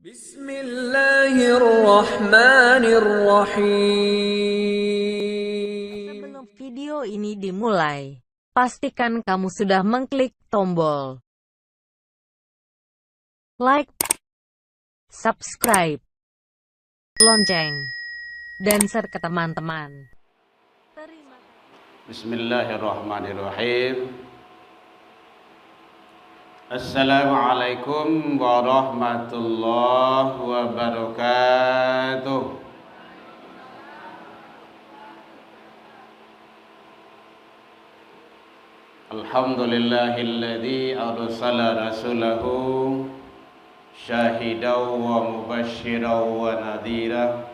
Bismillahirrahmanirrahim. Sebelum video ini dimulai, pastikan kamu sudah mengklik tombol like, subscribe, lonceng, dan share ke teman-teman. Terima kasih. Bismillahirrahmanirrahim. Assalamualaikum warahmatullahi wabarakatuh. Alhamdulillahilladzi arsala rasulahu syahidan wa mubasysyiran wa nadhira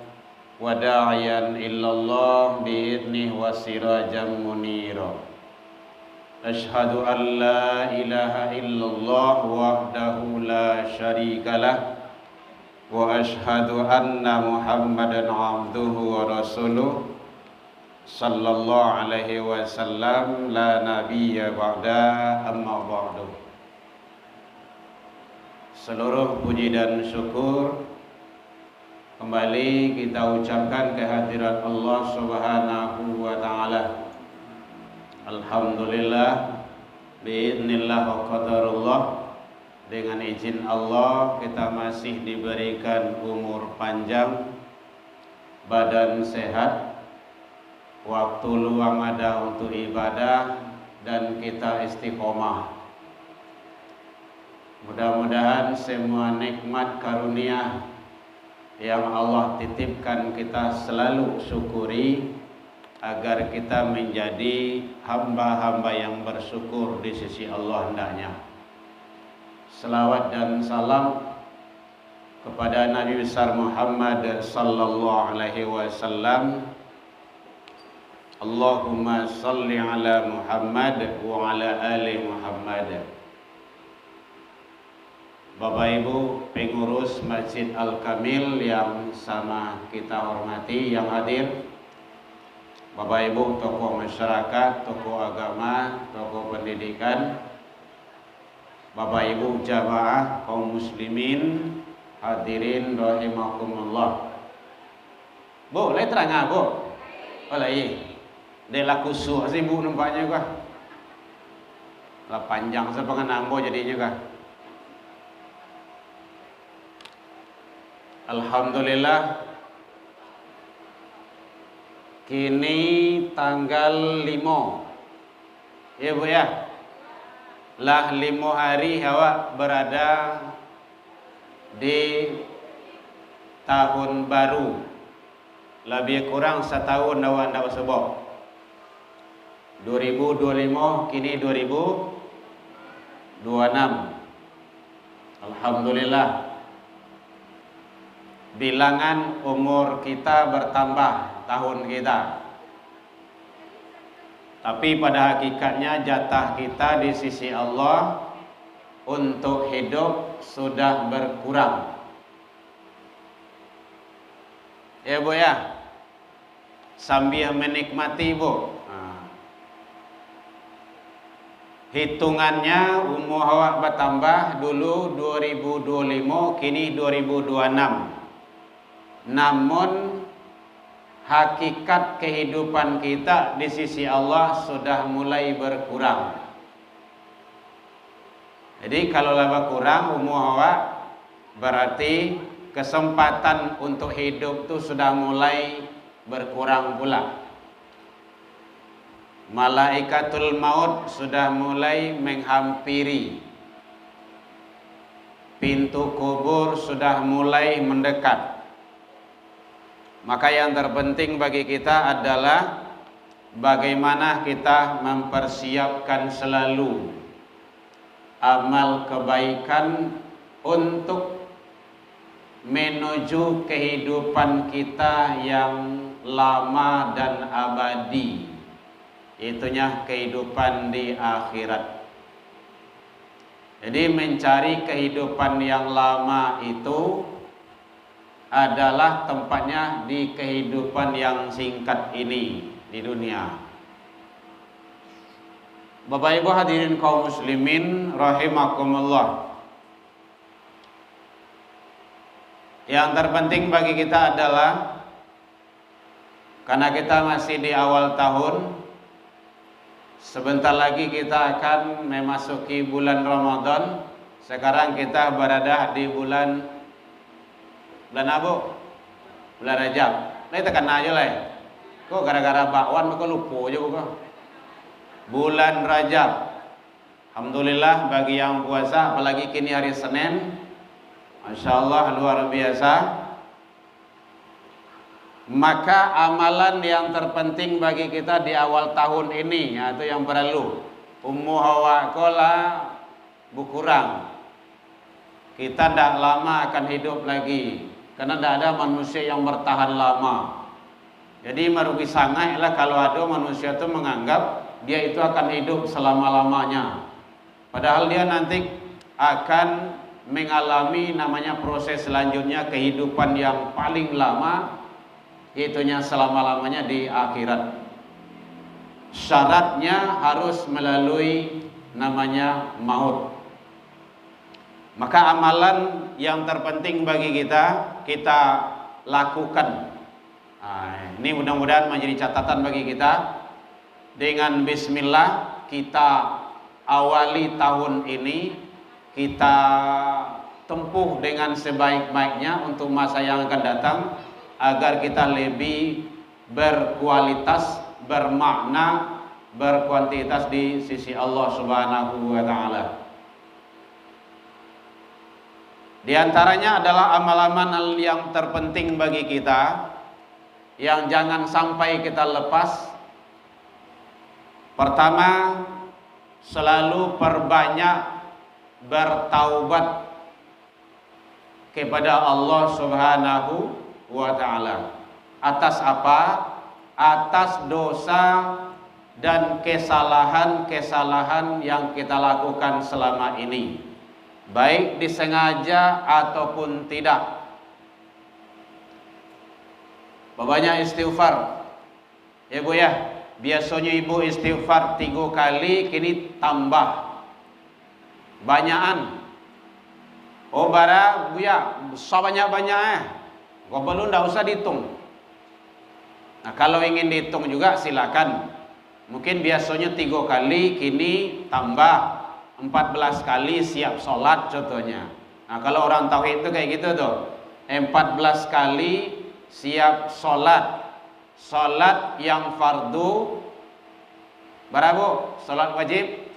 wa da'iyan illallah bi'idnihi wa sirajan munira. Ashhadu an la ilaha illallah wahdahu la syarikalah wa ashhadu anna Muhammadan abduhu wa rasuluh sallallahu alaihi wasallam la nabiyya ba'da amma ba'du. Seluruh puji dan syukur kembali kita ucapkan kehadirat Allah Subhanahu wa taala. Alhamdulillah biidznillah wa qadarullah, dengan izin Allah kita masih diberikan umur panjang, badan sehat, waktu luang ada untuk ibadah, dan kita istiqomah. Mudah-mudahan semua nikmat karunia yang Allah titipkan kita selalu syukuri, agar kita menjadi hamba-hamba yang bersyukur di sisi Allah hendaknya. Selawat dan salam kepada Nabi besar Muhammad sallallahu alaihi wasallam. Allahumma salli ala Muhammad wa ala ali Muhammad. Bapak Ibu pengurus Masjid Al-Kamil yang sama kita hormati, yang hadir, Bapak Ibu tokoh masyarakat, tokoh agama, tokoh pendidikan, Bapak Ibu jamaah kaum muslimin, hadirin rahimakumullah. Boleh terang Bu? Boleh. Dia laku suh sih Bu nampaknya kah? Lah panjang sepengenang Bu jadinya kah? Alhamdulillah. Kini tanggal 5, ya Bu ya. Lah 5 hari awak berada di tahun baru. Lebih kurang setahun awak ndak sebab. 2025 kini 2026. Alhamdulillah. Bilangan umur kita bertambah tahun kita. Tapi pada hakikatnya jatah kita di sisi Allah untuk hidup sudah berkurang. Ya Bu ya. Sambil menikmati Bu. Hitungannya umur awak bertambah, dulu 2025 kini 2026. Namun hakikat kehidupan kita di sisi Allah sudah mulai berkurang. Jadi kalau laba kurang umur awak, berarti kesempatan untuk hidup itu sudah mulai berkurang pula. Malaikatul maut sudah mulai menghampiri. Pintu kubur sudah mulai mendekat. Maka yang terpenting bagi kita adalah bagaimana kita mempersiapkan selalu amal kebaikan untuk menuju kehidupan kita yang lama dan abadi, itunya kehidupan di akhirat. Jadi mencari kehidupan yang lama itu adalah tempatnya di kehidupan yang singkat ini di dunia. Bapak Ibu hadirin kaum muslimin rahimakumullah. Yang terpenting bagi kita adalah karena kita masih di awal tahun, sebentar lagi kita akan memasuki bulan Ramadan. Sekarang kita berada di bulan apa? Bulan Rajab. Nah, tekan aja lah. Kok gara-gara bakwan kok lupa aja kok. Bulan Rajab. Alhamdulillah bagi yang puasa, apalagi kini hari Senin, Masya Allah luar biasa. Maka amalan yang terpenting bagi kita di awal tahun ini, yaitu yang perlu Ummu Hawa kola berkurang. Kita tidak lama akan hidup lagi, karena tidak ada manusia yang bertahan lama. Jadi merugi sangatlah kalau ada manusia itu menganggap dia itu akan hidup selama-lamanya. Padahal dia nanti akan mengalami namanya proses selanjutnya, kehidupan yang paling lama, yaitunya selama-lamanya di akhirat. Syaratnya harus melalui namanya maut. Maka amalan yang terpenting bagi kita lakukan. Nah, ini mudah-mudahan menjadi catatan bagi kita. Dengan bismillah kita awali tahun ini, kita tempuh dengan sebaik-baiknya untuk masa yang akan datang, agar kita lebih berkualitas, bermakna, berkuantitas di sisi Allah Subhanahu wa taala. Di antaranya adalah amal-amal yang terpenting bagi kita yang jangan sampai kita lepas. Pertama, selalu perbanyak bertaubat kepada Allah Subhanahu wa ta'ala. Atas apa? Atas dosa dan kesalahan-kesalahan yang kita lakukan selama ini, baik disengaja ataupun tidak. Banyak istighfar ya Bu ya. Biasanya ibu istighfar 3 kali, kini tambah banyakan. Oh bara Bu ya, sebanyak-banyak kau belum tidak usah dihitung. Nah kalau ingin dihitung juga silakan. Mungkin biasanya 3 kali, kini tambah 14 kali siap sholat contohnya. Nah kalau orang tauhid itu kayak gitu tuh, 14 kali siap sholat. Sholat yang fardu berapa? Sholat wajib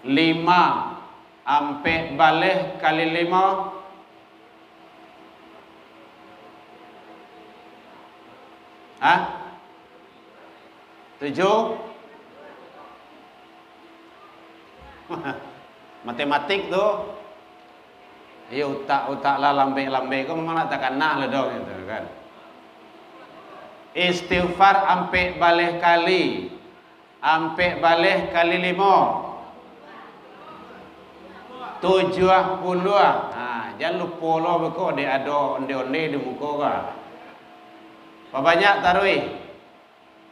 5 ampe balik kali 5 7 matematik tuh. Ya utak lah lambe kok memang tak kena lah dong itu kan. Istighfar ampe balik kali 5 70. Jangan lupa lo beko dia ada onde-onde di muka ka. Apa banyak taruh?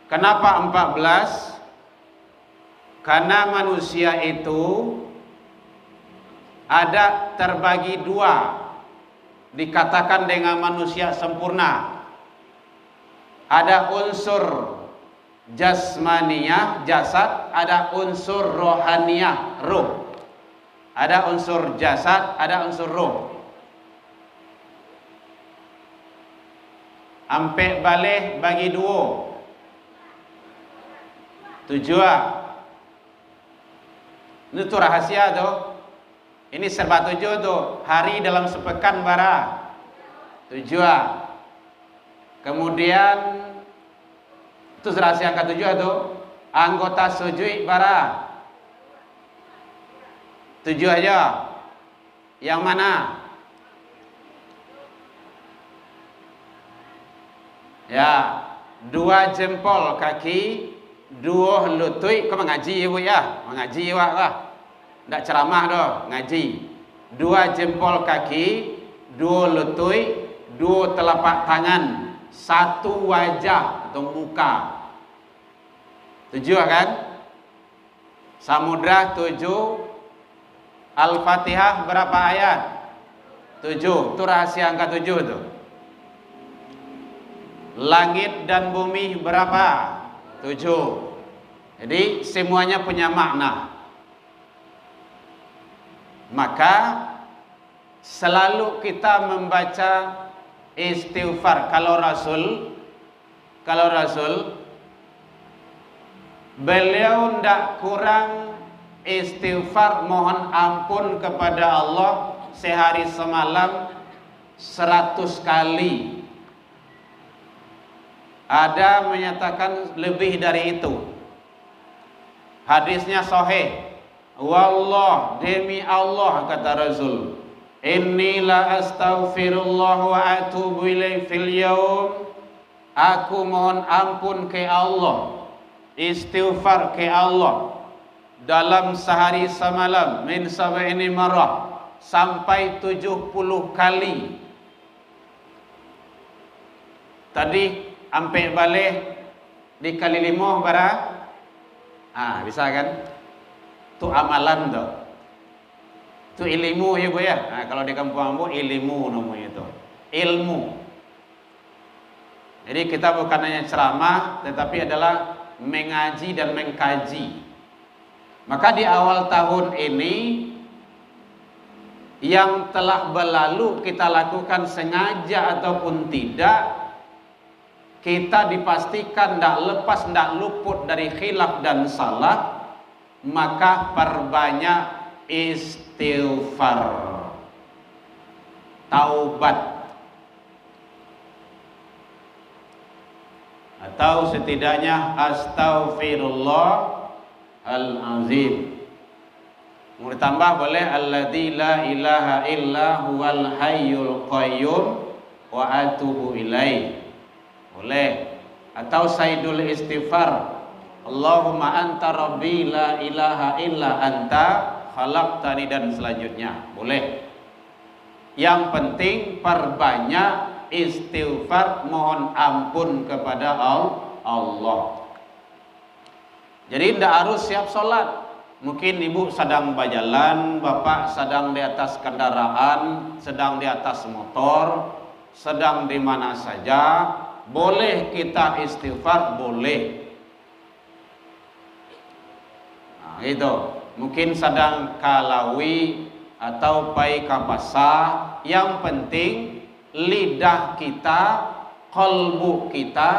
Kenapa 14? Karena manusia itu ada terbagi 2. Dikatakan dengan manusia sempurna. Ada unsur jasmaniyah, jasad, ada unsur rohaniyah, ruh. Ada unsur jasad, ada unsur ruh. Ampe balik bagi 2. 7. Ini tuh rahasia tuh. Ini serba 7 tuh. Hari dalam sepekan bara 7. Kemudian itu rahasia yang ke-7 tuh. Anggota sujud bara 7 aja. Yang mana? Ya, 2 jempol kaki, 2 lutut. Kau mengaji ya Bu ya? Mengaji Wak lah. Tidak ceramah doh, ngaji. 2 jempol kaki, 2 lutut, 2 telapak tangan, 1 wajah atau muka. 7 kan? Samudra 7. Al-Fatihah berapa ayat? 7. Itu rahasia angka 7 tuh. Langit dan bumi berapa? 7. Jadi semuanya punya makna. Maka selalu kita membaca istighfar. Kalau Rasul beliau tidak kurang istighfar, mohon ampun kepada Allah sehari semalam 100 kali. Ada menyatakan lebih dari itu. Hadisnya sahih. Wallah, demi Allah kata Rasul, inni la astaghfirullah wa atubu ilaih fil yaum. Aku mohon ampun ke Allah, istighfar ke Allah dalam sehari semalam min sab'ini marrah, sampai 70 kali. Tadi ampe balik dikali 5 bara. Bisa kan? Itu amalan tuh. Itu ilmu ya Bu ya. Kalau di kampung ambo ilmu namanya itu. Ilmu. Jadi kita bukan hanya ceramah, tetapi adalah mengaji dan mengkaji. Maka di awal tahun ini yang telah berlalu kita lakukan sengaja ataupun tidak, kita dipastikan tidak lepas, tidak luput dari khilaf dan salah. Maka perbanyak istighfar, taubat, atau setidaknya astaghfirullahalazim. Mau ditambah boleh alladzi la ilaha illa huwal hayyul qayyum wa atubu ilaih. Boleh. Atau sayyidul istighfar, Allahumma anta rabbi la ilaha illa anta khalaqtani, dan selanjutnya. Boleh. Yang penting perbanyak istighfar, mohon ampun kepada Allah. Jadi tidak harus siap sholat. Mungkin ibu sedang berjalan, bapak sedang di atas kendaraan, sedang di atas motor, sedang di mana saja, boleh kita istighfar, boleh. Itu mungkin sedang kalawi atau pai kapasa. Yang penting lidah kita, kalbu kita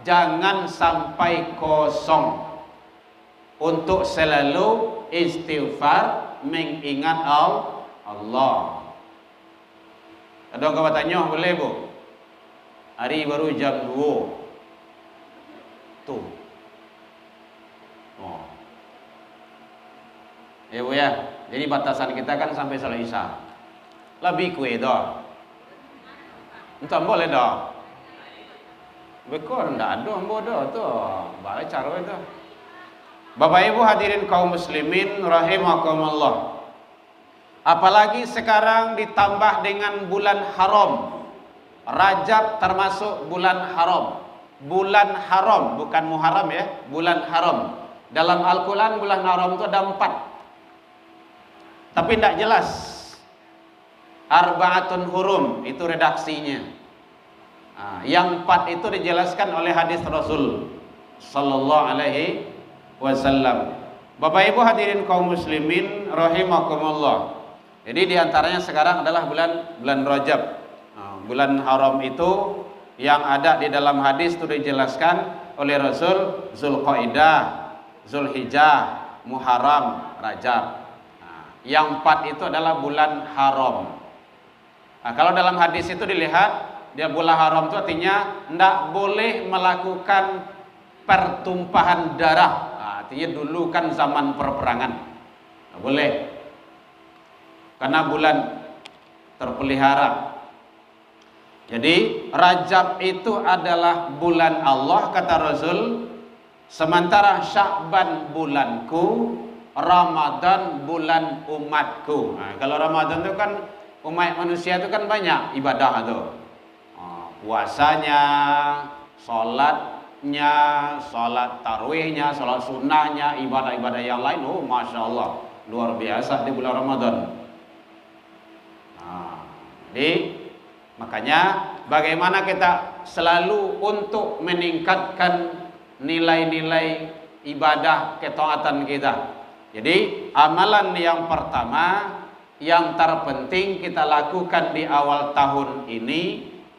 jangan sampai kosong untuk selalu istighfar, mengingat Allah. Ada yang tanya boleh Bu? Hari baru jam 2 tuh. Ya Bu ya. Jadi batasan kita kan sampai salat Isya. Lebih kue dah. Entah boleh dah. Bekor ndak ada ambo dah tu. Bae cara itu. Bapak Ibu hadirin kaum muslimin rahimakumullah. Apalagi sekarang ditambah dengan bulan haram. Rajab termasuk bulan haram. Bulan haram, bukan Muharram ya, bulan haram. Dalam Al-Quran bulan haram itu ada 4. Tapi tidak jelas. Arba'atun hurum itu redaksinya. Yang 4 itu dijelaskan oleh hadis Rasul sallallahu alaihi wasallam. Bapak Ibu hadirin kaum muslimin rahimakumullah. Jadi diantaranya sekarang adalah bulan Rajab. Bulan haram itu yang ada di dalam hadis itu dijelaskan oleh Rasul: Zulqaidah, Zulhijjah, Muharram, Rajab. Yang 4 itu adalah bulan haram. Kalau dalam hadis itu dilihat, dia bulan haram itu artinya tidak boleh melakukan pertumpahan darah. Artinya dulu kan zaman perperangan, tidak boleh. Karena bulan terpelihara. Jadi Rajab itu adalah bulan Allah kata Rasul. Sementara Sya'ban bulanku, Ramadan bulan umatku. Kalau Ramadan itu kan umat manusia itu kan banyak ibadah itu. Puasanya, sholatnya, sholat tarawihnya, sholat sunnahnya, ibadah-ibadah yang lain. Masya Allah, luar biasa di bulan Ramadan. Jadi makanya bagaimana kita selalu untuk meningkatkan nilai-nilai ibadah ketaatan kita. Jadi amalan yang pertama yang terpenting kita lakukan di awal tahun ini,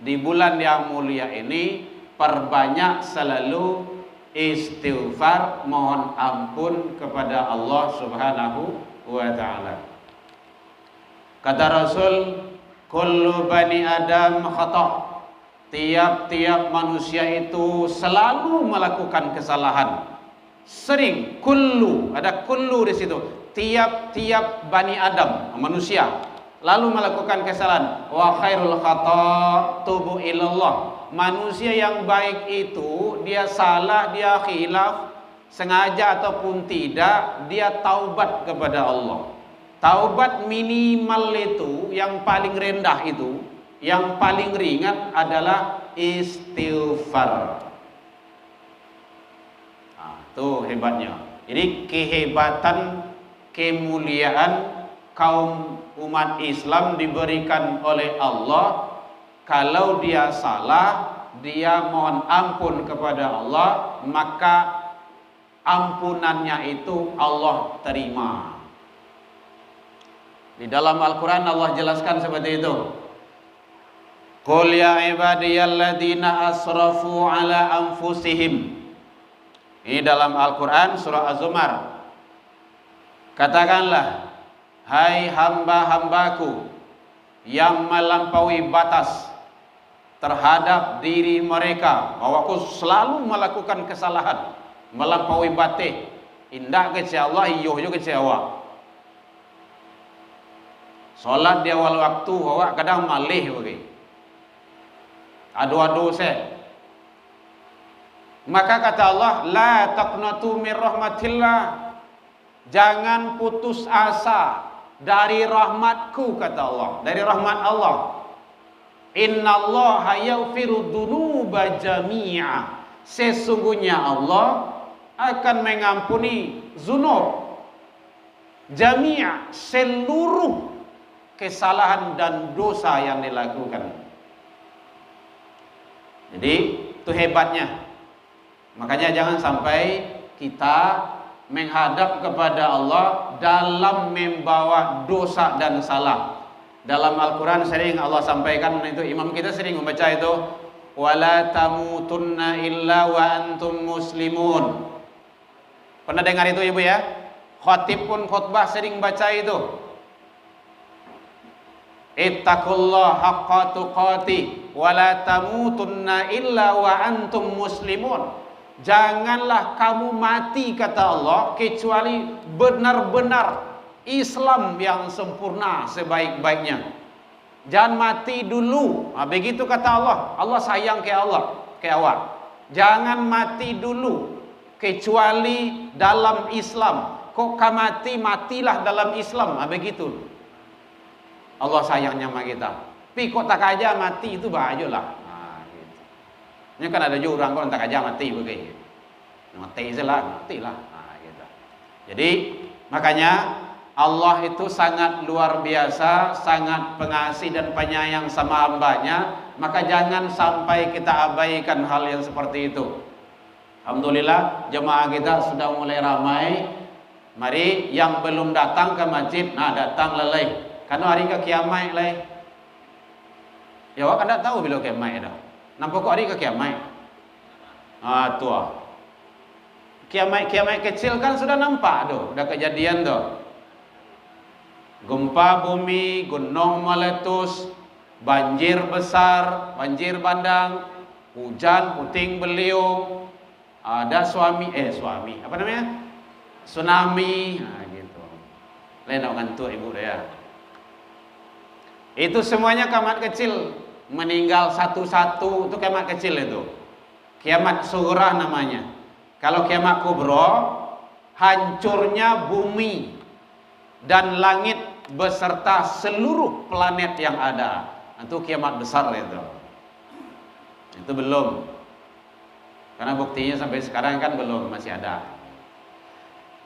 di bulan yang mulia ini, perbanyak selalu istighfar, mohon ampun kepada Allah Subhanahu wa taala. Kata Rasul, kullu bani Adam khata'. Tiap-tiap manusia itu selalu melakukan kesalahan. Sering, kullu, ada kullu di situ. Tiap-tiap bani Adam, manusia, lalu melakukan kesalahan. Wa khairul khata' tubu ilallah. Manusia yang baik itu, dia salah, dia khilaf, sengaja ataupun tidak, dia taubat kepada Allah. Taubat minimal itu, yang paling rendah itu, yang paling ringan adalah istighfar. Nah, itu hebatnya. Jadi kehebatan, kemuliaan kaum umat Islam diberikan oleh Allah. Kalau dia salah, dia mohon ampun kepada Allah, maka ampunannya itu Allah terima. Di dalam Al-Quran Allah jelaskan seperti itu. Qul ya ibadiyalladzina asrafu ala anfusihim. Ini dalam Al-Quran surah Az-Zumar. Katakanlah, hai hamba-hambaku yang melampaui batas terhadap diri mereka, bahwa aku selalu melakukan kesalahan, melampaui batas. Indah kecil Allah, iyo juga kecil awak. Solat di awal waktu, awak kadang malih bagi. Adu-adu saya. Maka kata Allah, la taqnatu min rahmatillah. Jangan putus asa dari rahmatku, kata Allah, dari rahmat Allah. Innallaha yaghfiru dzunuba jami'a. Sesungguhnya Allah akan mengampuni zunub jami'a, seluruh kesalahan dan dosa yang dilakukan. Jadi itu hebatnya. Makanya jangan sampai kita menghadap kepada Allah dalam membawa dosa dan salah. Dalam Al-Quran sering Allah sampaikan itu, imam kita sering membaca itu, wala tamutunna illa wa antum muslimun. Pernah dengar itu ibu ya? Khatib pun khutbah sering baca itu. Ittaqullah haqqa tuqati wa la tamutunna illa wa antum muslimun. Janganlah kamu mati, kata Allah, kecuali benar-benar Islam yang sempurna sebaik-baiknya. Jangan mati dulu. Begitu kata Allah. Allah sayang ke awak. Jangan mati dulu kecuali dalam Islam. Kok matilah dalam Islam. Begitu. Allah sayangnya sama kita. Tapi kok tak aja mati itu bahayalah. Gitu. Ini kan ada juga orang kok tak aja mati begini. Mati salah, matilah. Gitu. Jadi makanya Allah itu sangat luar biasa, sangat pengasih dan penyayang sama hambanya. Maka jangan sampai kita abaikan hal yang seperti itu. Alhamdulillah jemaah kita sudah mulai ramai. Mari yang belum datang ke masjid, datang lelai. Karena hari ke kiamat lai. Ya awak kan tak tahu bila kiamat dah. Nampak kok hari ke kiamat. Tua. Kiamat kecil kan sudah nampak tu, dah kejadian tu. Gempa bumi, gunung meletus, banjir besar, banjir bandang, hujan puting beliung, ada apa namanya? Tsunami, gitu. Lain nak ngantuk ibu dia. Itu semuanya kiamat kecil, meninggal satu-satu, itu kiamat kecil itu. Kiamat sughra namanya. Kalau kiamat kubra, hancurnya bumi dan langit beserta seluruh planet yang ada. Itu kiamat besar itu. Itu belum. Karena buktinya sampai sekarang kan belum, masih ada.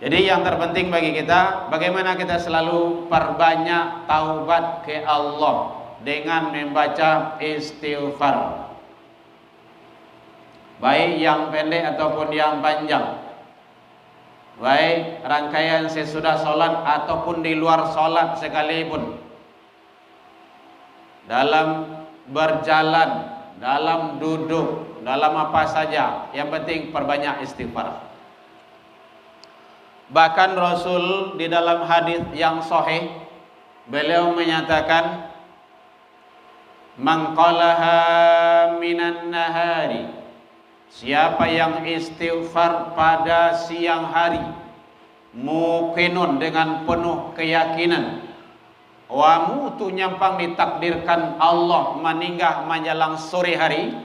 Jadi yang terpenting bagi kita, bagaimana kita selalu perbanyak taubat ke Allah dengan membaca istighfar, baik yang pendek ataupun yang panjang, baik rangkaian sesudah sholat ataupun di luar sholat sekalipun, dalam berjalan, dalam duduk, dalam apa saja, yang penting perbanyak istighfar. Bahkan Rasul di dalam hadis yang sahih, beliau menyatakan, man qalaha minan nahari, siapa yang istighfar pada siang hari, muqinun dengan penuh keyakinan, wa mutu nyampang ditakdirkan Allah meninggal menjelang sore hari,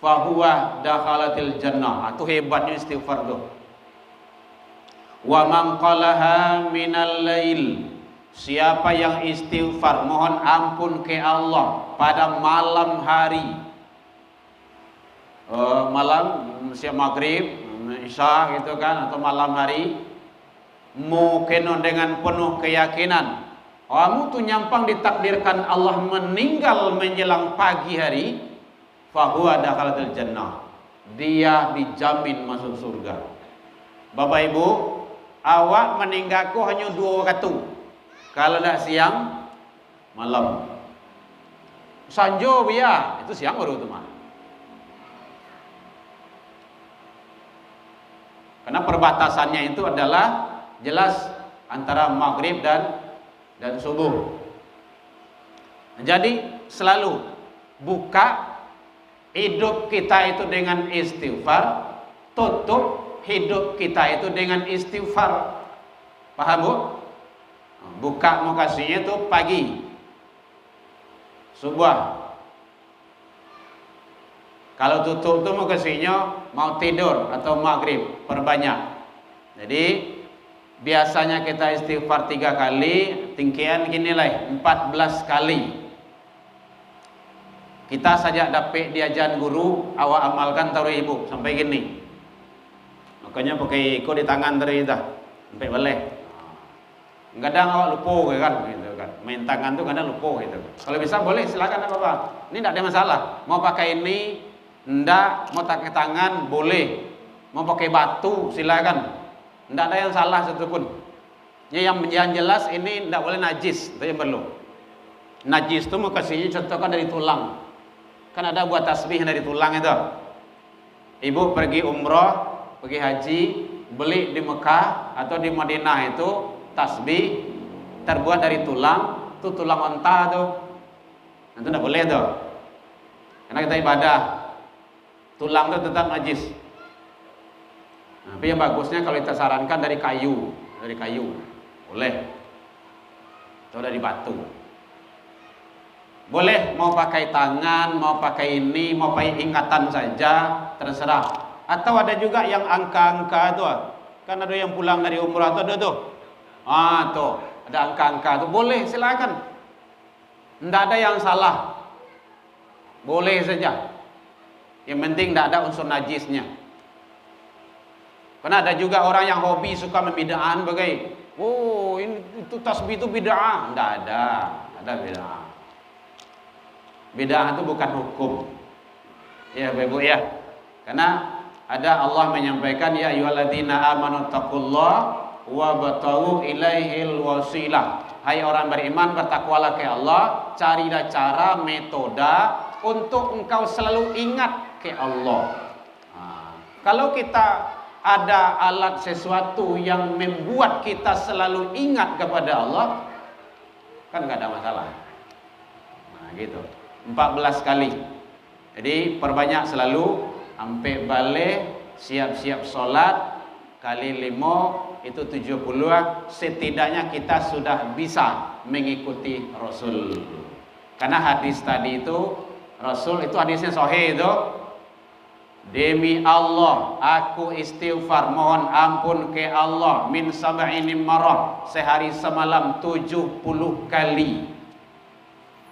fahuwa dakhalatil jannah. Itu hebatnya istighfar tuh. Wa man qalaha minal lail, siapa yang istighfar mohon ampun ke Allah pada malam hari, malam siap maghrib, isya gitu kan, atau malam hari, muqinun dengan penuh keyakinan, kamu tuh nyampang ditakdirkan Allah meninggal menjelang pagi hari, fahuwa dakhalatil jannah, dia dijamin masuk surga. Bapak Ibu, awak meninggalku hanya 2 waktu, kalau dah siang malam. Sanjo biar itu siang baru itu mah. Karena perbatasannya itu adalah jelas antara maghrib dan subuh. Jadi selalu buka hidup kita itu dengan istighfar, tutup hidup kita itu dengan istighfar. Paham Bu? Buka mukasinya itu pagi, subuh. Kalau tutup itu mukasinya mau tidur atau maghrib, perbanyak. Jadi biasanya kita istighfar 3 kali, tingkian gini lah 14 kali. Kita saja dapat diajar guru, awak amalkan taruh ibu sampai gini. Makanya pakai iko di tangan dari itu sampai boleh. Kadang awak lupa kan gitu kan. Main tangan tuh kadang lupa gitu. Kalau bisa boleh silakan apa-apa. Ini tidak ada masalah. Mau pakai ini ndak, mau pakai tangan boleh. Mau pakai batu silakan. Tidak ada yang salah satupun. Yang jelas ini tidak boleh najis, itu yang perlu. Najis itu mau kasihnya contohkan dari tulang. Kan ada buat tasbih dari tulang itu. Ibu pergi umroh, pergi haji, beli di Mekah atau di Madinah itu tasbih terbuat dari tulang, itu tulang onta tuh. Itu tidak boleh tuh. Karena kita ibadah, tulang itu tetap najis. Tapi yang bagusnya kalau kita sarankan dari kayu, boleh. Atau dari batu. Boleh mau pakai tangan, mau pakai ini, mau pakai ingatan saja, terserah. Atau ada juga yang angka-angka tuh. Kan ada yang pulang dari umrah tuh ada tuh. Tuh, ada angka-angka tuh. Boleh, silakan. Tidak ada yang salah. Boleh saja. Yang penting tidak ada unsur najisnya. Karena ada juga orang yang hobi suka membid'ahan bagai, oh ini itu tasbih itu bid'ah. Tidak ada bid'ah. Bid'ah itu bukan hukum. Ya Bapak ya. Karena ada Allah menyampaikan, ya ayyuhalladzina amanu taqullaha wa bataghu ilaihil wasilah. Hai orang beriman, bertakwalah ke Allah, carilah cara, metode untuk engkau selalu ingat ke Allah. Kalau kita ada alat sesuatu yang membuat kita selalu ingat kepada Allah, kan nggak ada masalah. Nah gitu, 14 kali. Jadi perbanyak selalu, sampai balik, siap-siap sholat, kali 5, itu 70, setidaknya kita sudah bisa mengikuti Rasul. Karena hadis tadi itu, Rasul itu hadisnya sahih itu, demi Allah aku istighfar mohon ampun ke Allah min sab'ini marrah, sehari semalam 70 kali.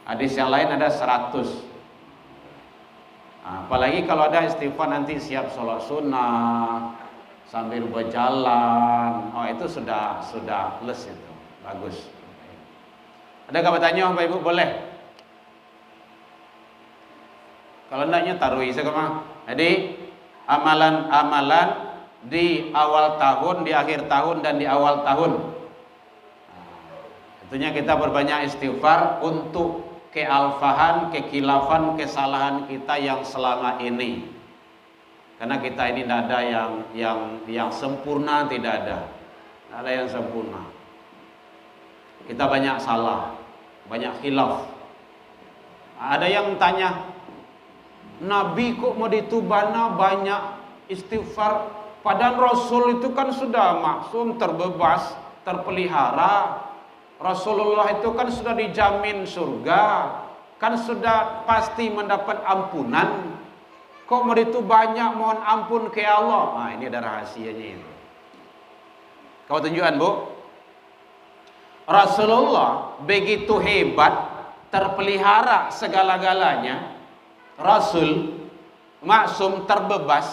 Hadis yang lain ada 100. Apalagi kalau ada istighfar nanti siap sholat sunnah sambil berjalan, itu sudah plus itu, bagus. Ada pertanyaan Bapak Ibu? Boleh. Kalau ndaknya taruh mah. Jadi amalan-amalan di awal tahun, di akhir tahun dan di awal tahun. Tentunya kita berbanyak istighfar untuk kealfahan, kekilafan, kesalahan kita yang selama ini. Karena kita ini tidak ada yang sempurna, tidak ada. Tidak ada yang sempurna. Kita banyak salah, banyak khilaf. Ada yang tanya, Nabi kok mau ditubana banyak istighfar, padahal Rasul itu kan sudah maksum, terbebas, terpelihara. Rasulullah itu kan sudah dijamin surga, kan sudah pasti mendapat ampunan. Kok mau itu banyak mohon ampun ke Allah? Nah, ini ada rahasianya itu. Kau tunjukkan, Bu. Rasulullah begitu hebat, terpelihara segala-galanya. Rasul maksum, terbebas,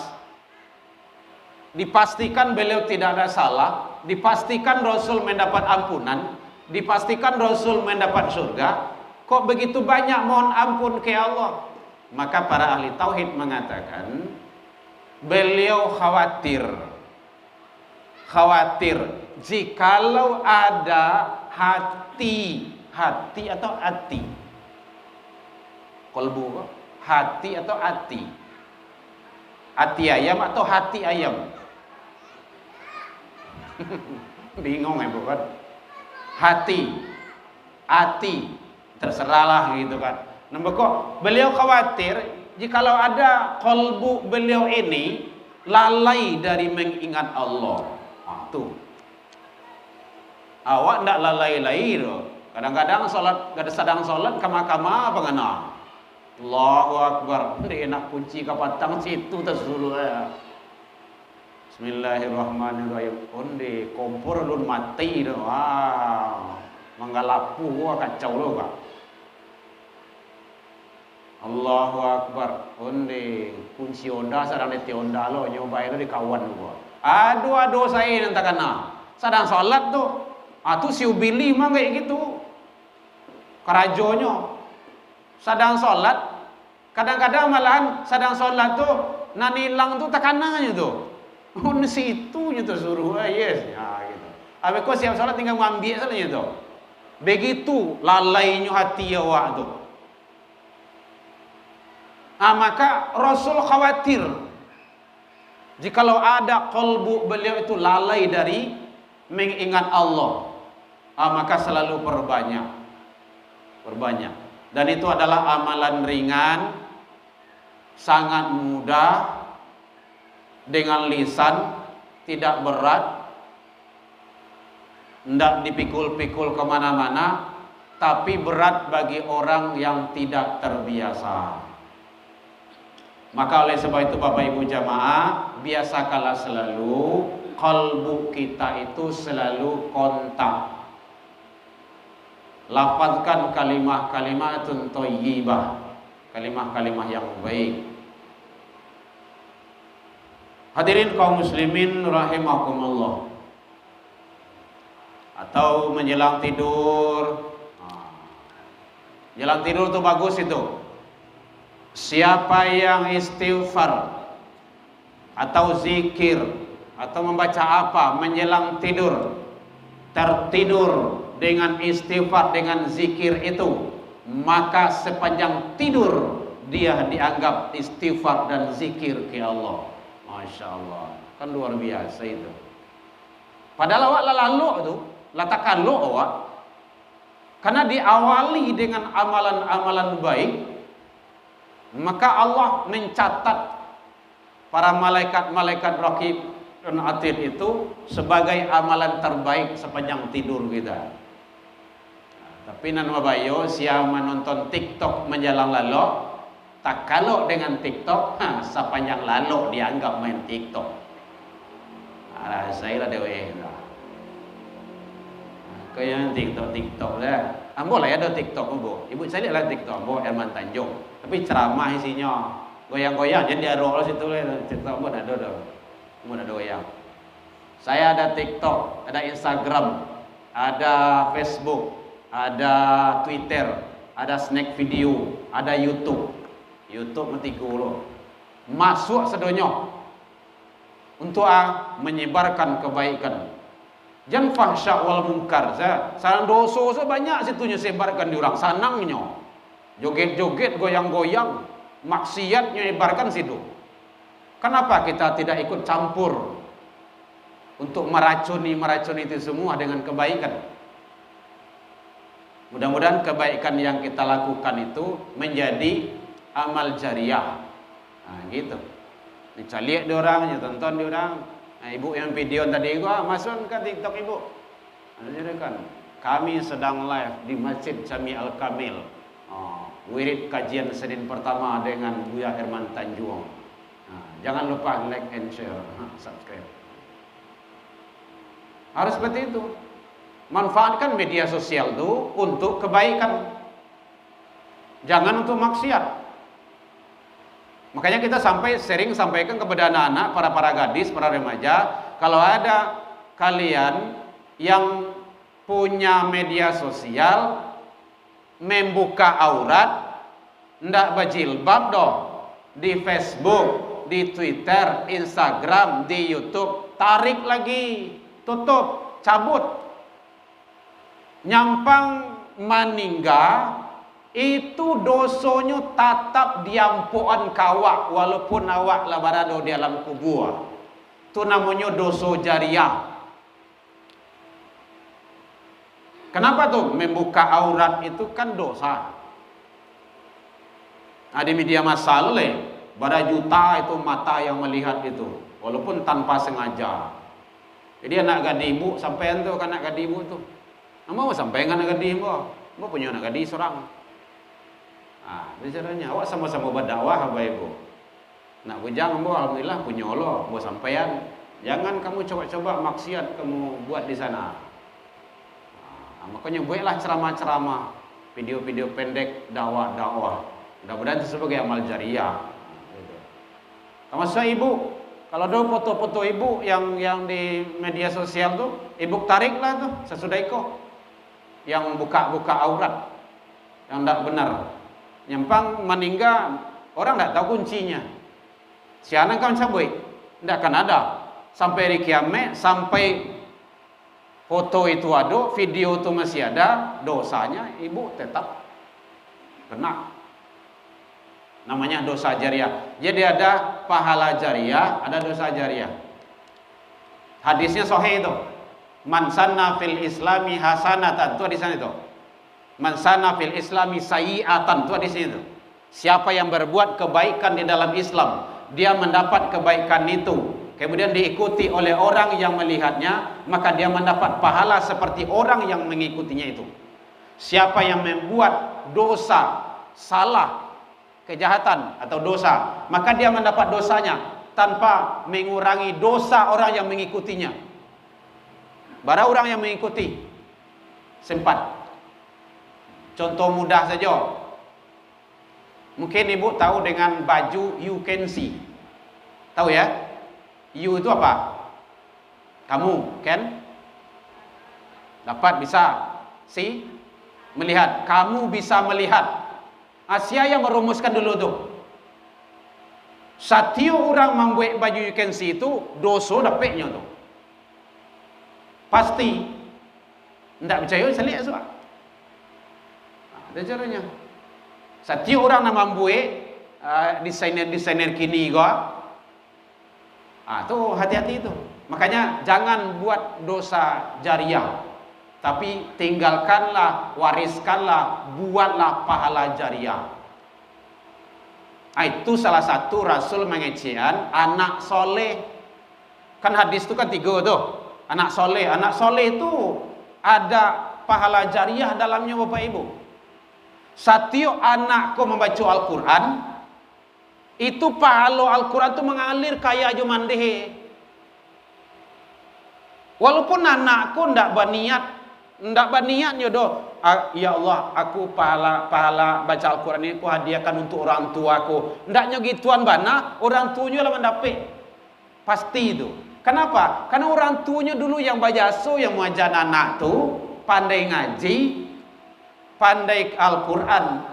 dipastikan beliau tidak ada salah, dipastikan Rasul mendapat ampunan, dipastikan Rasul mendapat surga. Kok begitu banyak mohon ampun ke Allah? Maka para ahli tauhid mengatakan beliau khawatir jikalau ada hati atau ati, kolbu, hati atau ati ayam atau hati ayam. Bingung ya bukan? Hati, ati, terserahlah gitu kan. Nah, kok beliau khawatir jikalau ada kolbu beliau ini lalai dari mengingat Allah. Tuh. Awak ndak lalai-lalai loh. Kadang-kadang salat, sedang salat kama-kama pengena. Allahu Akbar. Dia nak kunci kapatang situ tersuruh ya. Bismillahirrahmanirrahim. Onde kompor lun mati dah. Wah. Manggalapu gua kacau lo kak. Allahu Akbar. Onde kunci onda sarang neti onda lo nyoba itu di kawan gua. Aduh saya nanti kena. Sedang salat tuh. Tuh si ubili mah kayak gitu. Kerajonyo. Sedang salat. Kadang-kadang malahan sedang salat tuh nanilang tuh tekanannya tuh. Di situ gitu suruh yes. Ya gitu. Habis kau siap salat tinggal ngambil saja itu. Begitu lalainya hati awak tuh. Maka Rasul khawatir jikalau ada kolbu beliau itu lalai dari mengingat Allah. Maka selalu perbanyak. Dan itu adalah amalan ringan, sangat mudah, dengan lisan, tidak berat, tidak dipikul-pikul kemana-mana, tapi berat bagi orang yang tidak terbiasa. Maka oleh sebab itu Bapak Ibu jamaah, biasakanlah selalu kalbu kita itu selalu kontak. Lafazkan kalimah-kalimatun thayyibah, kalimah-kalimah yang baik. Hadirin kaum muslimin rahimakumullah. Atau menjelang tidur. Menjelang tidur itu bagus itu. Siapa yang istighfar atau zikir atau membaca apa menjelang tidur, tertidur dengan istighfar, dengan zikir itu, maka sepanjang tidur dia dianggap istighfar dan zikir ke Allah. Masya Allah, kan luar biasa itu. Padahal awak lalu itu, latakan lo awak, karena diawali dengan amalan-amalan baik, maka Allah mencatat para malaikat-malaikat raqib dan atid itu sebagai amalan terbaik sepanjang tidur kita. Tapi nan mabayo siapa menonton TikTok menjelang lalu, tak kalau dengan TikTok, sepanjang lalu dianggap main TikTok. Saya lah dewe lah. Kayak TikTok lah. Ambo lah ya ada TikTok bu. Ibu saya lihat TikTok bu Herman Tanjung. Tapi ceramah isinya goyang-goyang jadi ada orang situ lah TikTok bu ada goyang. Saya ada TikTok, ada Instagram, ada Facebook, ada Twitter, ada snack video, ada YouTube. YouTube mati lo. Masuk sedonyo. Untuk menyebarkan kebaikan. Jangan fahsya wal munkar. Sarang dosa banyak situnya sebarkan di orang. Sanangnya. Joget-joget, goyang-goyang. Maksiatnya nyebarkan situ. Kenapa kita tidak ikut campur untuk meracuni itu semua dengan kebaikan? Mudah-mudahan kebaikan yang kita lakukan itu menjadi amal jariah. Nah, gitu. Kita lihat di orang, tonton di orang. Nah, ibu yang video tadi gua masuk ke TikTok ibu. Ada kan? Kami sedang live di Masjid Jami Al Kamil. Wirid kajian Senin pertama dengan Buya Herman Tanjung. Jangan lupa like and share, subscribe. Harus seperti itu. Manfaatkan media sosial itu untuk kebaikan. Jangan untuk maksiat. Makanya kita sering sampaikan kepada anak-anak, para gadis, para remaja, kalau ada kalian yang punya media sosial membuka aurat, ndak berjilbab doh, di Facebook, di Twitter, Instagram, di YouTube, tarik lagi, tutup, cabut. Nyampang maningga itu dosonya tetap diampuan kawak walaupun awak lah berada di alam kubur. Itu namanya dosa jariah. Kenapa tuh membuka aurat itu kan dosa? Nah, di media massa pada juta itu mata yang melihat itu walaupun tanpa sengaja. Jadi anak gadibu sampean tuh anak gadibu tuh. Mau sampai anak gadibu, mau punya anak gadis seorang. Bicaranya awak sama-sama berdakwah Bapak Ibu. Nak bujang ambo alhamdulillah punya Allah, buat sampean. Jangan kamu coba-coba maksiat kamu buat di sana. Makanya buatlah ceramah-ceramah, video-video pendek dakwah-dakwah. Mudah-mudahan itu sebagai amal jariah. Termasuk ibu, kalau ada foto-foto ibu yang di media sosial tuh, ibu tariklah tuh sesudah itu. Yang buka-buka aurat, yang tidak benar. Nyampang meninggal, orang tidak tahu kuncinya. Si anak kan cabut, tidak akan ada. Sampai hari kiamat, sampai foto itu ada, video itu masih ada, dosanya ibu tetap kena. Namanya dosa jariah. Jadi ada pahala jariah, ada dosa jariah. Hadisnya sahih itu. Man sanna fil islami hasanatan, itu di sana itu. Man sana fil islami sayyi'atan, itu di situ. Siapa yang berbuat kebaikan di dalam Islam, dia mendapat kebaikan itu. Kemudian diikuti oleh orang yang melihatnya, maka dia mendapat pahala seperti orang yang mengikutinya itu. Siapa yang membuat dosa, salah, kejahatan atau dosa, maka dia mendapat dosanya tanpa mengurangi dosa orang yang mengikutinya. Bara orang yang mengikuti sempat. Contoh mudah saja. Mungkin ibu tahu dengan baju you can see. Tahu ya? You itu apa? Kamu, kan? Dapat bisa see, melihat. Kamu bisa melihat. Asia yang merumuskan dulu tuh. Setiap orang membuat baju you can see itu dosa dapatnya tuh. Pasti. Tidak percaya, saya lihat sebab. Ada caranya. Setiap orang yang membuat desainer kini juga. Tuh hati-hati itu. Makanya jangan buat dosa jariah. Tapi tinggalkanlah, wariskanlah, buatlah pahala jariah. Itu salah satu Rasul mengejekkan anak soleh. Kan hadis itu kan 3 tuh. Anak soleh. Anak soleh itu ada pahala jariah dalamnya Bapak Ibu. Setiap anakku membaca Al-Quran, itu pahala Al-Quran itu mengalir kayak aja mandehe. Walaupun anakku ndak berniat nyodo, ya Allah, aku pahala baca Al-Quran ini aku hadiahkan untuk orang tuaku. Ndaknya gituan bana, orang tuanya lah mendapat. Pasti itu. Kenapa? Karena orang tuanya dulu yang bajaso, yang mengajar anak tuh pandai ngaji, pandai Al-Quran.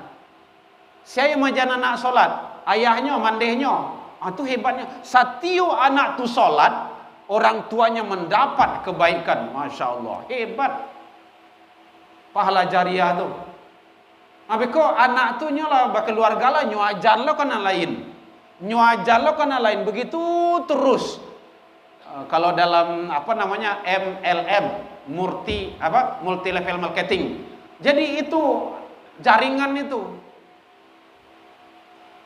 Saya majana anak solat, ayahnya mandehnya. Itu hebatnya. Satio anak tu solat, orang tuanya mendapat kebaikan. Masya Allah, hebat. Pahala jariah tu. Habis kok anak tu nyolah keluarga lah nyuajan lo kena lain. Nyuajan lo kena lain. Begitu terus. Kalau dalam apa namanya MLM, multi level marketing. Jadi itu jaringan itu.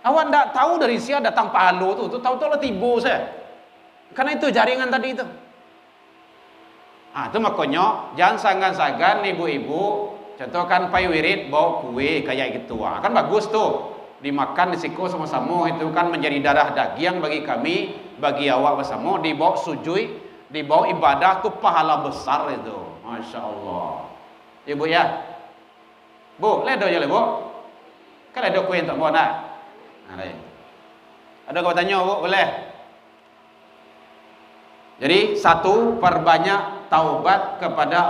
Awak ndak tahu dari siapa datang pahala tu tahu-tahu lah tiba saya. Karena itu jaringan tadi itu. Itu makanya jangan sangan-sangan ibu-ibu contohkan pai wirid bawa kue kayak gitu. Kan bagus tuh. Dimakan disiko sama-sama itu kan menjadi darah daging bagi kami, bagi awak bersama, dibawa sujud, dibawa ibadah tuh pahala besar itu. Masya Allah. Ibu ya. Bu, ledo ya bu. Kan ada kue untuk buat nak. Ada kau tanya bu, boleh? Jadi satu, perbanyak taubat kepada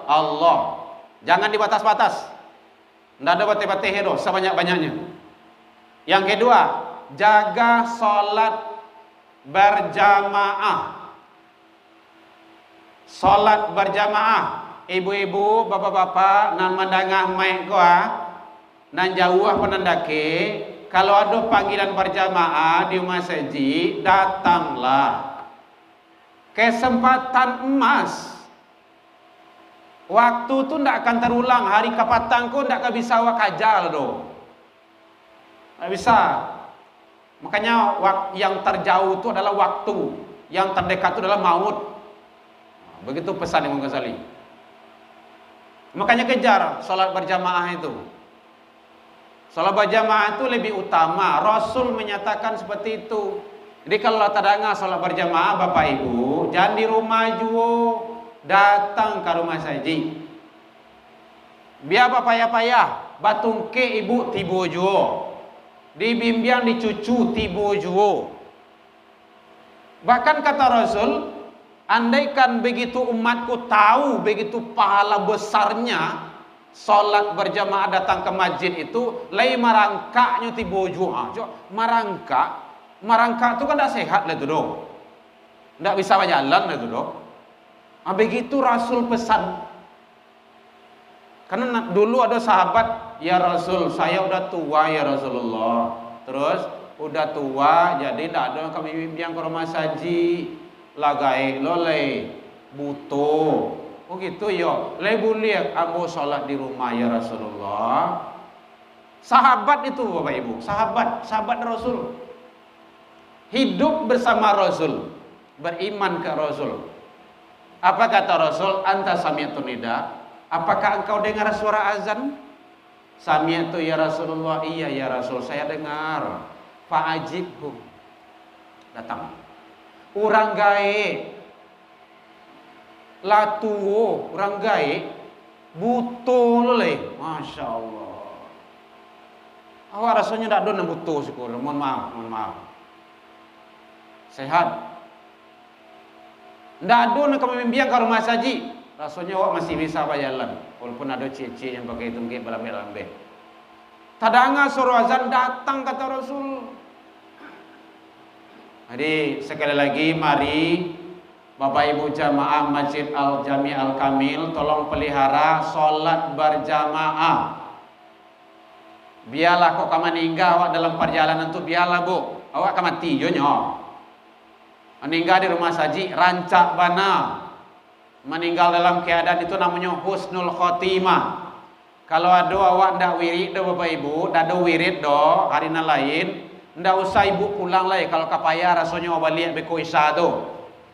Allah. Jangan dibatas-batas. Tidak ada batih-batih itu sebanyak-banyaknya. Yang kedua, jaga sholat berjamaah. Sholat berjamaah. Ibu-ibu, bapak-bapak, nan mandangah maik goa, nan jauh penandake. Kalau ada panggilan berjamaah di masjid, datanglah. Kesempatan emas. Waktu tu tidak akan terulang. Hari kapatang ku tidak akan bisa awak kajal do. Tidak bisa. Makanya yang terjauh itu adalah waktu. Yang terdekat itu adalah maut. Begitu pesan Imam Ghazali. Makanya kejar sholat berjamaah itu. Sholat berjamaah itu lebih utama. Rasul menyatakan seperti itu. Jadi kalau tak dengar sholat berjamaah Bapak Ibu, jangan di rumah juga, datang ke rumah saji. Biar apa payah-payah, batungke ibu tibo juga. Dibimbiang dicucu tibo juga. Bahkan kata Rasul, andaikan begitu umatku tahu begitu pahala besarnya solat berjamaah datang ke masjid itu, lai marangkaknya tibo juga. Marangkak itu kan tidak sehat lah itu dong. Tidak bisa berjalan lah itu dong. Begitu Rasul pesan. Karena dulu ada sahabat, ya Rasul, saya udah tua ya Rasulullah. Terus udah tua, jadi tidak ada kami bimbing ke rumah saji. Lagai loleh, butuh. Oh gitu yo. Le boleh ambo sholat di rumah ya Rasulullah. Sahabat itu Bapak Ibu, sahabat Rasul. Hidup bersama Rasul, beriman ke Rasul. Apa kata Rasul? Anta sami'tu nida. Apakah engkau dengar suara azan? Sami'tu ya Rasulullah. Iya ya Rasul, saya dengar. Fa'ajibhu. Datang. Orang gae, latuo, orang gae, butuh loleh. Masya Allah. Awak rasanya tak ada butuh syukur. Mohon maaf. Sehat. Tidak ada nak kami bimbing ke rumah saji. Rasanya awak masih bisa berjalan. Walaupun ada cik-cik yang pakai tungkit belambe-lambe. Tadanga suruh azan datang kata Rasul. Jadi sekali lagi mari Bapak Ibu jamaah Masjid Al-Jami Al-Kamil tolong pelihara solat berjamaah. Biarlah kok kamu meninggal awak dalam perjalanan itu biarlah bu. Awak akan mati jonyo. Meninggal di rumah saji rancak bana. Meninggal dalam keadaan itu namanya husnul khotimah. Kalau ada awak ndak wirid do Bapak Ibu, ndak ada wirid do hari lain, ndak usah ibu pulang lagi kalau kapaya rasanya awak balik beko isya tu.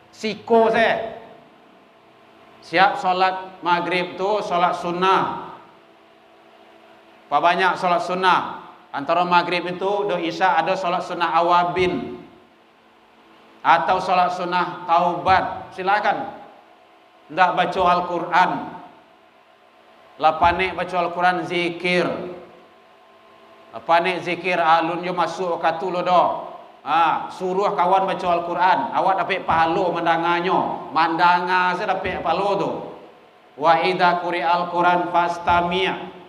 Siko saya. Siap solat maghrib tu solat sunnah. Apa banyak solat sunnah? Antara maghrib itu do isya ada solat sunnah awabin. Atau sholat sunnah taubat, silakan. Ndak baca Al-Quran, lapane baca Al-Quran zikir, lapane zikir alun yo masuk katulo do. Suruh kawan baca Al-Quran, awak dapat pahala mandanganyo, mandanga saya dapat pahala tu. Wa idza quri'al Quran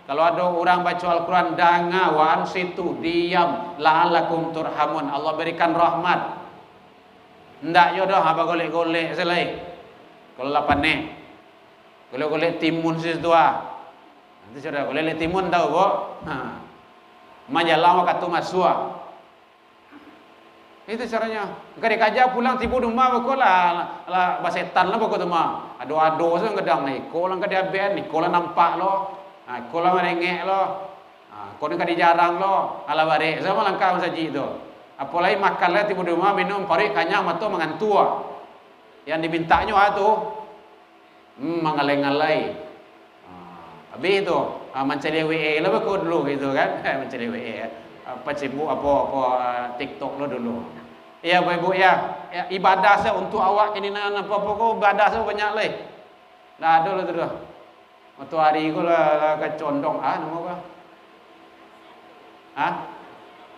Kalau ada orang baca Al-Quran dangawan situ diam la'allakum turhamun, Allah berikan rahmat. Ndak yo dah apa golek-golek selai. Kalau la panek. Golek-golek timun situ Nanti sudah golek timun tahu kok. Ha. Majalah waktu masua. Itu caranya. Kari kaja pulang tipu rumah bako lah basetan lah bako rumah. Ado-ado sa gedang ni. Ko lang kadi aben ni, ko lang nampak lo. Ko lang merengek lo. Ko ni kadi jarang lo. Ala bare sama langkah saji itu. Apalagi makan lah tipu rumah minum parik kanyang mato mengantua. Yang dimintanya tu mengalai-ngalai. Habis itu mencari WA lah bako dulu gitu kan. Mencari WA. Apa sibuk apa TikTok lo dulu. Ya ibu ya, ibadah saya untuk awak ini apa-apa kau ibadah saya banyak leh. Dah ada lah tu dah. Waktu hari kau lah kecondong nama apa?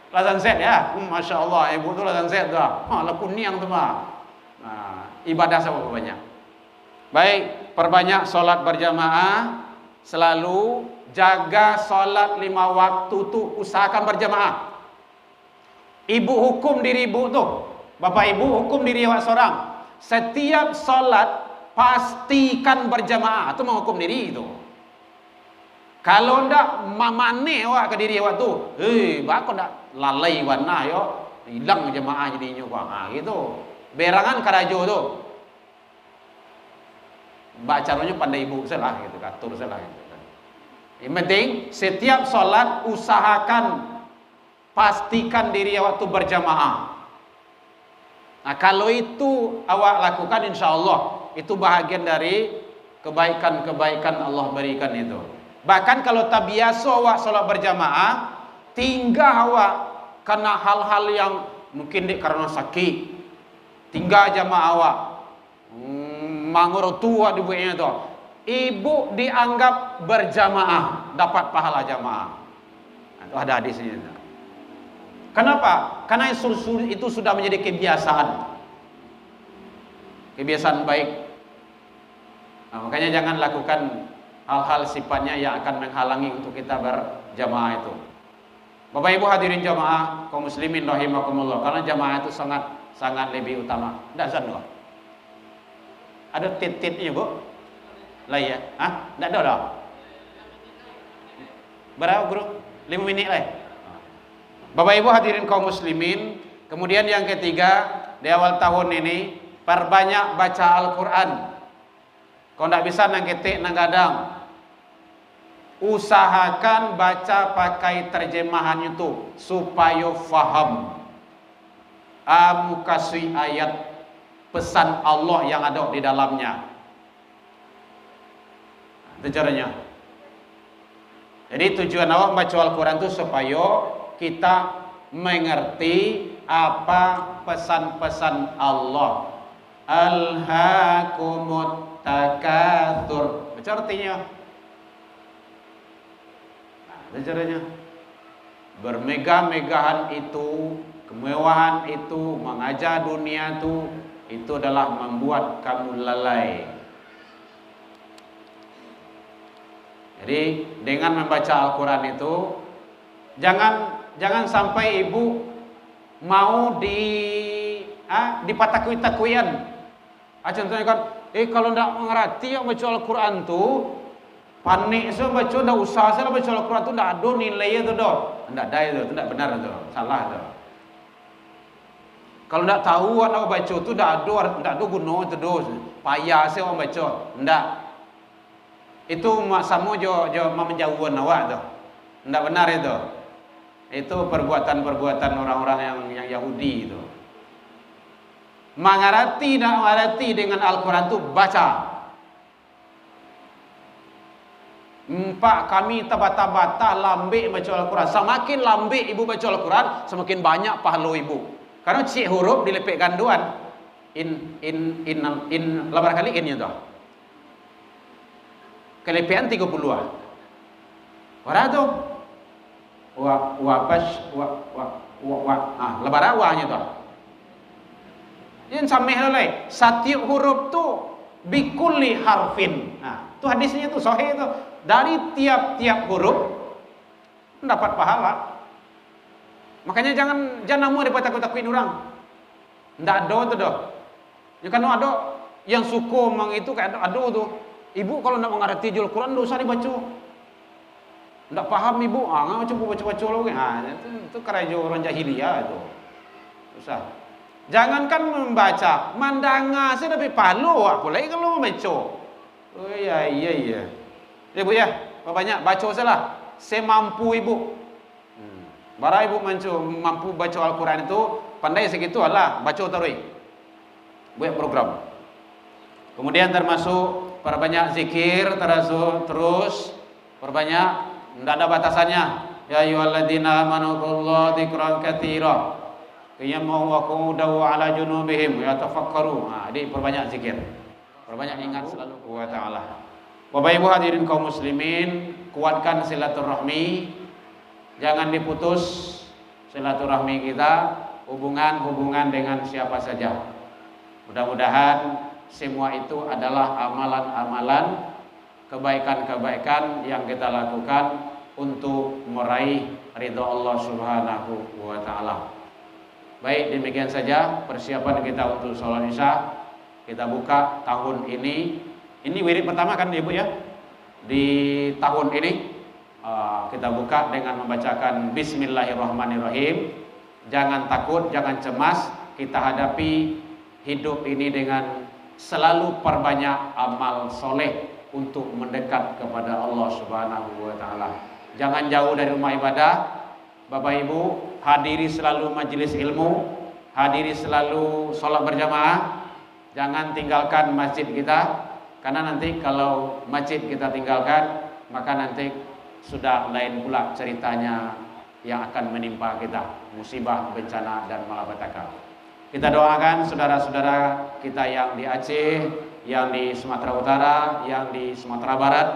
Lah sunset ya. Masya Allah ibu tu lah sunset tu. Lah kuning tu mah. Ibadah saya banyak. Baik, perbanyak solat berjamaah. Selalu jaga solat 5 waktu tu usahakan berjamaah. Ibu hukum diri ibu tu, bapak ibu hukum diri awak seorang. Setiap solat pastikan berjamaah. Itu menghukum diri itu. Kalau ndak mamane awak ke diri awak tu, bakal ndak lalai warna yo, hilang jemaah jadinya kok. Gitu. Berangan karajo tu. Bacaranya pandai ibu salah gitu, atur salah gitu. Yang penting setiap solat usahakan pastikan diri awak tu berjamaah. Nah, kalau itu awak lakukan insya-Allah itu bahagian dari kebaikan-kebaikan Allah berikan itu. Bahkan kalau tak biasa awak solat berjamaah, tinggal awak kena hal-hal yang mungkin karena sakit, tinggal jamaah awak mangur tua dibuatnya tu, ibu dianggap berjamaah, dapat pahala jamaah. Itu ada hadisnya. Kenapa? Karena itu sudah menjadi kebiasaan. Kebiasaan baik. Makanya jangan lakukan hal-hal sifatnya yang akan menghalangi untuk kita berjamaah itu. Bapak Ibu hadirin jamaah kaum muslimin rahimakumullah, karena jamaah itu sangat lebih utama. Tidak zanwa. Ada tit-titnya Bu? Lah ya? Tidak ada dah. Berapa guru? 5 minit lah. Bapak Ibu hadirin kaum muslimin, kemudian yang ketiga, di awal tahun ini perbanyak baca Al-Quran. Kalau tidak bisa nang ketik nang gadang, usahakan baca pakai terjemahan itu supaya faham. Amu kasih ayat pesan Allah yang ada di dalamnya. Itu caranya. Jadi tujuan awak baca Al-Quran itu supaya kita mengerti apa pesan-pesan Allah. Alhaakumut takatsur. Baca artinya. Itu caranya. Bermegah-megahan itu, kemewahan itu, mengajar dunia itu adalah membuat kamu lalai. Jadi dengan membaca Al-Quran itu Jangan sampai ibu mau dipatakui-takuian. Contohnya kan, kalau tidak mengerti yang baca Al-Quran tu, panik saya baca, tidak usah saya baca Al-Quran tu, tidak ada nilai itu dah. Tidak ada itu, tidak benar itu, salah itu. Kalau tidak tahu orang baca tu, tidak ada guna itu dah. Payah saya orang baca, tidak. Itu sama jo menjauhkan awak tu. Tidak benar itu. Itu perbuatan-perbuatan orang-orang yang Yahudi itu. Mengerti dan mengerti dengan Al-Quran itu baca. Kami tabata-bata lambe baca Al-Quran. Semakin lambe ibu baca Al-Quran, semakin banyak pahala ibu. Karena cik huruf dilepek ganduan. Lebar kali innya tu. Kelepean 30-an. Orang tu lebar awalnya tu. Yang sampai lagi setiap huruf tu bikulli harfin. Tu hadisnya tu sahih tu. dari tiap-tiap huruf mendapat pahala. Makanya jangan mau ditakut-takutin orang. Ndak ada tuh doh. Ya kan ada yang suku mang itu kayak ada tuh. Ibu kalau ndak mengerti jul Quran dosa dibaca. Ndak paham ibu, nggak baca-baca lagi. Itu kerajo orang jahiliyah itu. Susah. Jangankan membaca, mandanga saya lebih palu, apalagi kalau membaca. Oh iya. Ibu ya, banyak baca salah. Semampu ibu. Bara ibu mampu baca Al-Quran itu, pandai segitu Allah, baca terus. Buat program. Kemudian termasuk perbanyak zikir, terus perbanyak, tidak ada batasannya. Ya ayyuhalladzina amanu qullaha dzikran katsira. Qiyaman wa qu'udan wa 'ala junubihim yatafakkaru. Jadi perbanyak zikir. Perbanyak ingat selalu wa ta'ala. Bapak Ibu hadirin kaum muslimin, kuatkan silaturahmi. Jangan diputus silaturahmi kita, hubungan dengan siapa saja. Mudah-mudahan semua itu adalah amalan-amalan kebaikan-kebaikan yang kita lakukan untuk meraih ridha Allah Subhanahu wa taala. Baik, demikian saja persiapan kita untuk sholat Isya. Kita buka tahun ini. Ini wirid pertama kan Ibu ya? Di tahun ini kita buka dengan membacakan Bismillahirrahmanirrahim. Jangan takut, jangan cemas. Kita hadapi hidup ini dengan selalu perbanyak amal soleh untuk mendekat kepada Allah Subhanahu wa taala. Jangan jauh dari rumah ibadah. Bapak Ibu, hadiri selalu majelis ilmu, hadiri selalu sholat berjamaah. Jangan tinggalkan masjid kita, karena nanti kalau masjid kita tinggalkan, maka nanti sudah lain pula ceritanya yang akan menimpa kita, musibah, bencana, dan malapetaka. Kita doakan saudara-saudara kita yang di Aceh, yang di Sumatera Utara, yang di Sumatera Barat,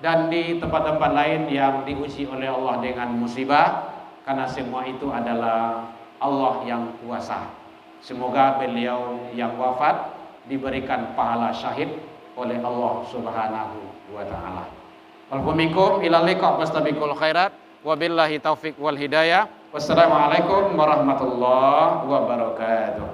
dan di tempat-tempat lain yang diuji oleh Allah dengan musibah, karena semua itu adalah Allah yang kuasa. Semoga beliau yang wafat diberikan pahala syahid oleh Allah Subhanahu wa taala. Walaupun minkum ila liqa fastabiqul khairat, wabillahi taufik wal hidayah. Wassalamualaikum warahmatullahi wabarakatuh.